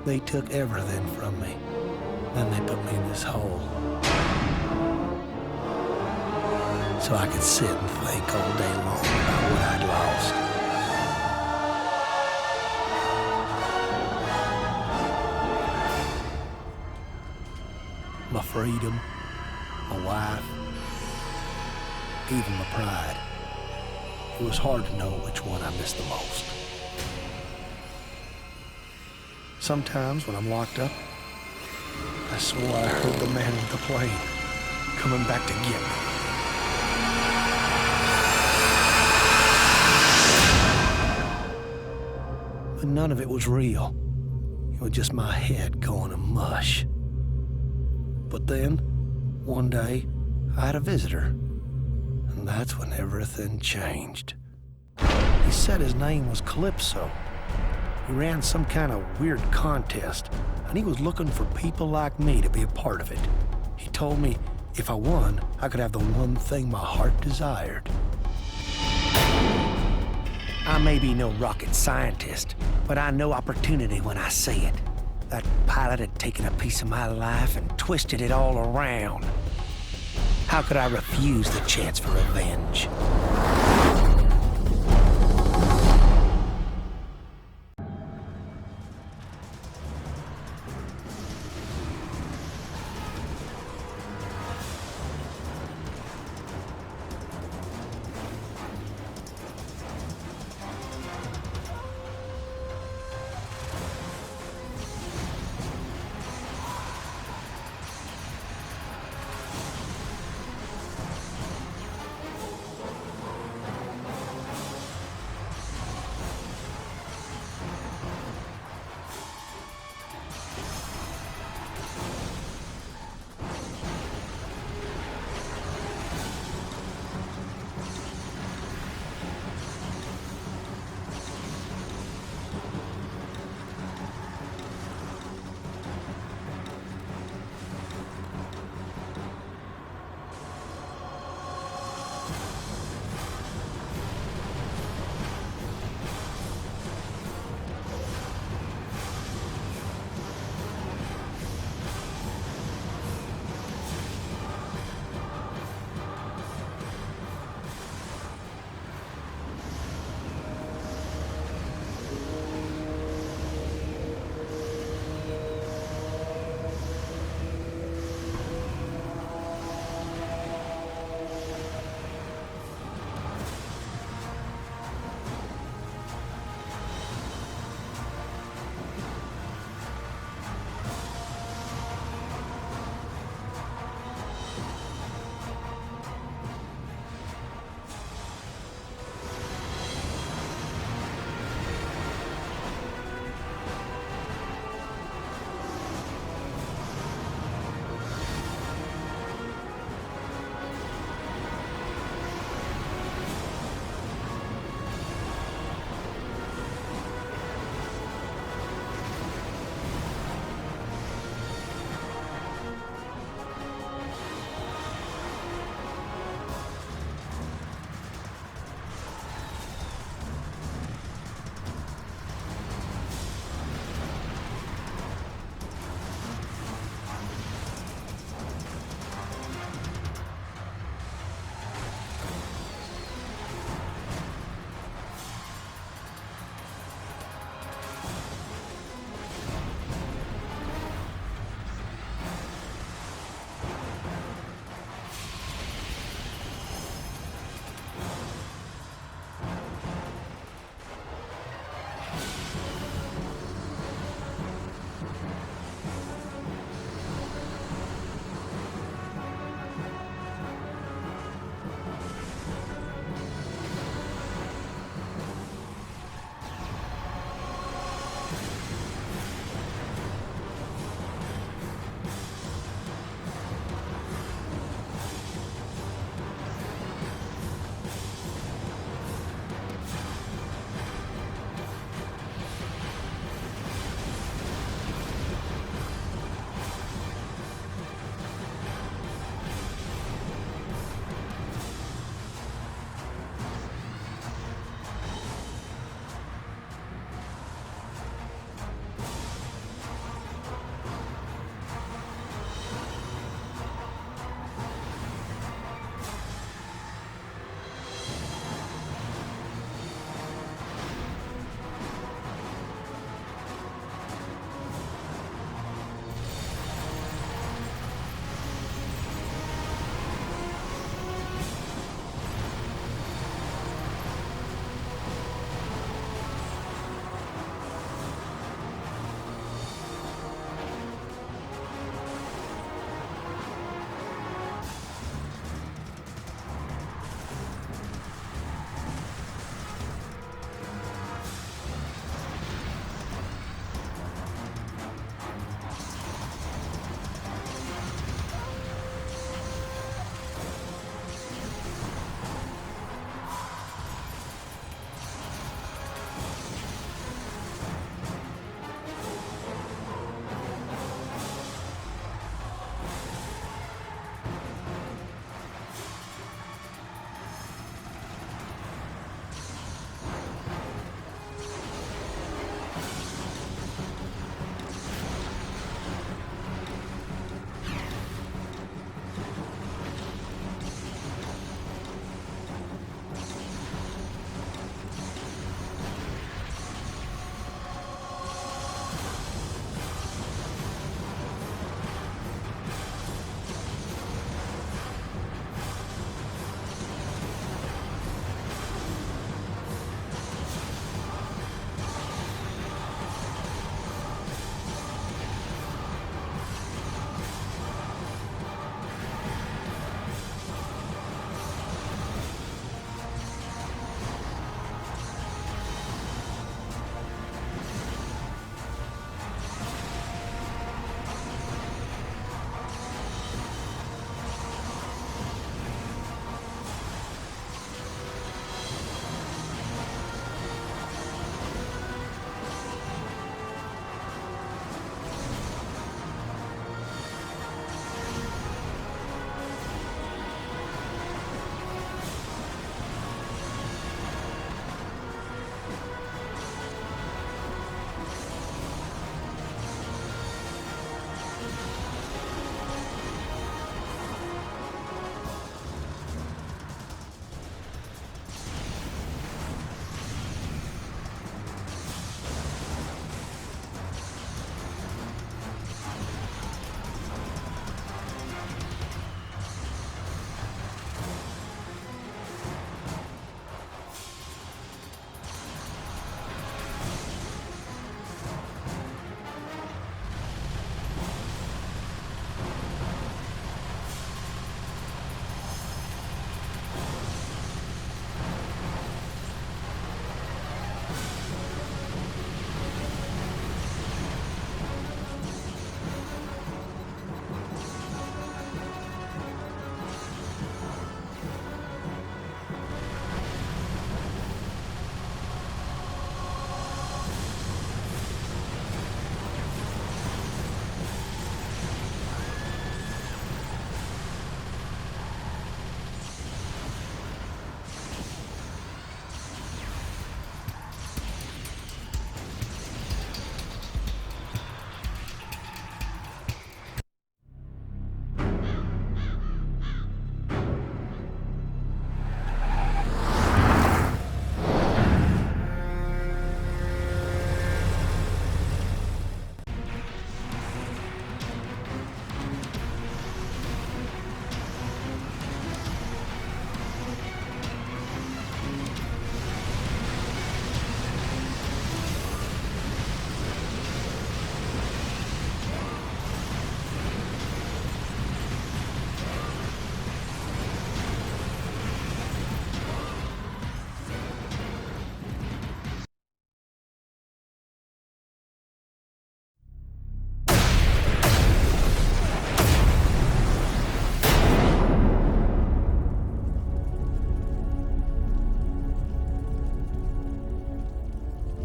They took everything from me. Then they put me in this hole. So I could sit and think all day long about what I'd lost. My freedom, my wife, even my pride. It was hard to know which one I missed the most. Sometimes when I'm locked up, I swore I heard the man with the plane coming back to get me. But none of it was real. It was just my head going to mush. But then, one day, I had a visitor. And that's when everything changed. He said his name was Calypso. He ran some kind of weird contest, and he was looking for people like me to be a part of it. He told me if I won, I could have the one thing my heart desired. I may be no rocket scientist, but I know opportunity when I see it. That pilot had taken a piece of my life and twisted it all around. How could I refuse the chance for revenge?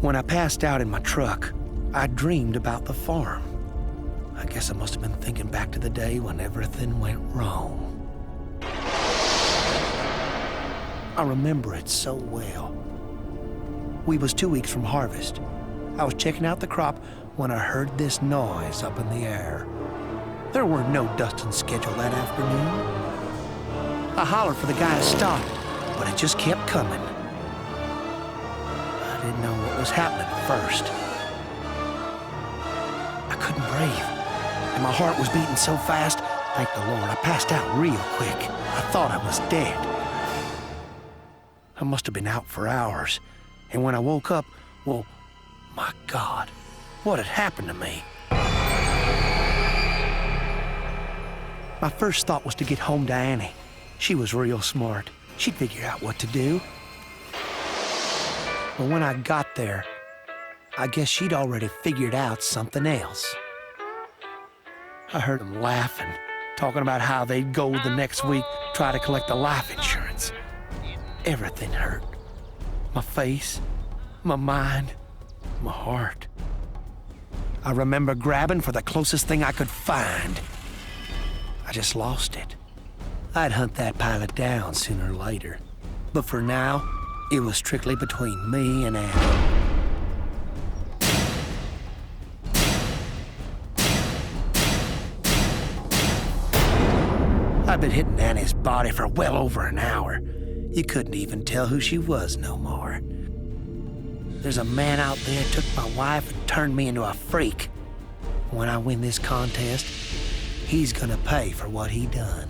When I passed out in my truck, I dreamed about the farm. I guess I must have been thinking back to the day when everything went wrong. I remember it so well. We was 2 weeks from harvest. I was checking out the crop when I heard this noise up in the air. There weren't no dusting schedule that afternoon. I hollered for the guy to stop, but it just kept coming. I didn't know what was happening at first. I couldn't breathe, and my heart was beating so fast, thank the Lord, I passed out real quick. I thought I was dead. I must have been out for hours, and when I woke up, well, my God, what had happened to me? My first thought was to get home to Annie. She was real smart. She'd figure out what to do. But when I got there, I guess she'd already figured out something else. I heard them laughing, talking about how they'd go the next week, try to collect the life insurance. Everything hurt. My face, my mind, my heart. I remember grabbing for the closest thing I could find. I just lost it. I'd hunt that pilot down sooner or later. But for now, it was strictly between me and Annie. I'd been hitting Annie's body for well over an hour. You couldn't even tell who she was no more. There's a man out there took my wife and turned me into a freak. When I win this contest, he's gonna pay for what he done.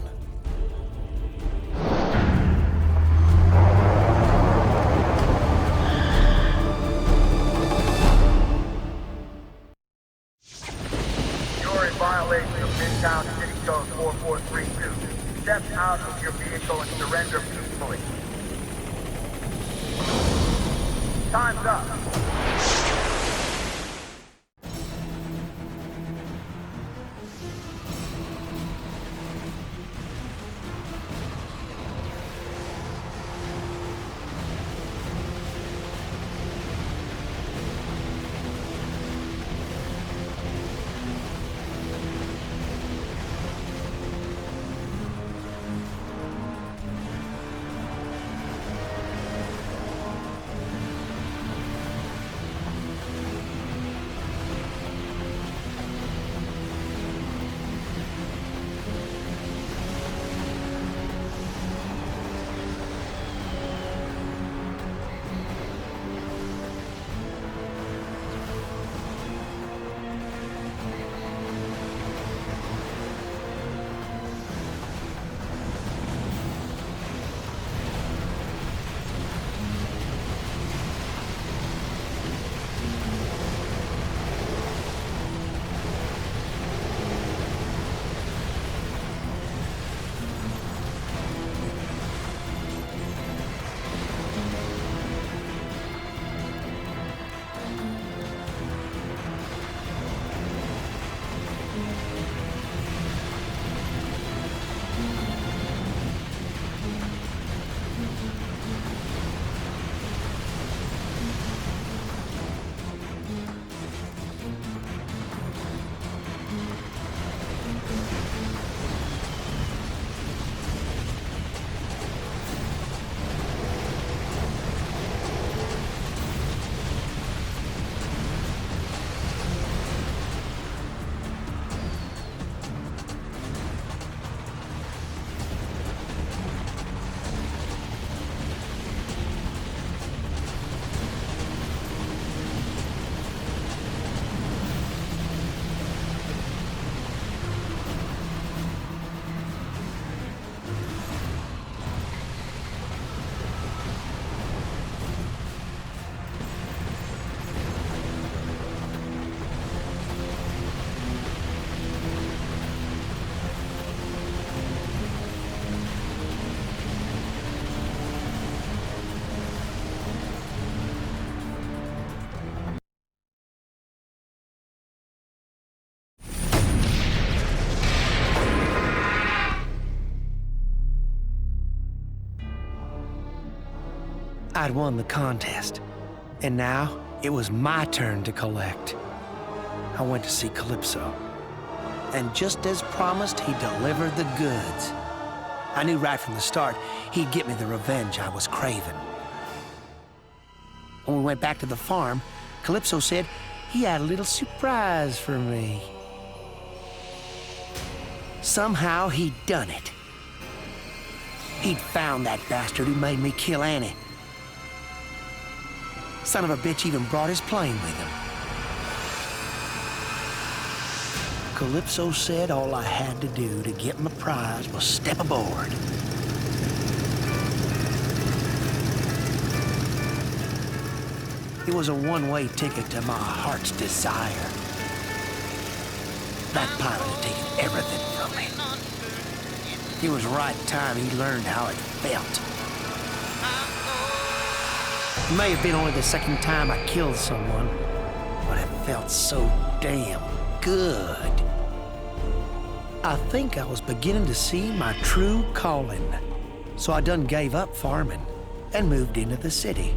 You're in violation of Midtown City Code 4432. Step out of your vehicle and surrender peacefully. Time's up. I'd won the contest, and now It was my turn to collect. I went to see Calypso. And just as promised, he delivered the goods. I knew right from the start he'd get me the revenge I was craving. When we went back to the farm, Calypso said he had a little surprise for me. Somehow he'd done it. He'd found that bastard who made me kill Annie. Son of a bitch even brought his plane with him. Calypso said all I had to do to get my prize was step aboard. It was a one-way ticket to my heart's desire. That pilot had taken everything from me. It was right time he learned how it felt. It may have been only the second time I killed someone, but it felt so damn good. I think I was beginning to see my true calling. So I done gave up farming and moved into the city.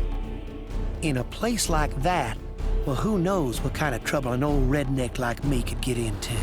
In a place like that, well, who knows what kind of trouble an old redneck like me could get into.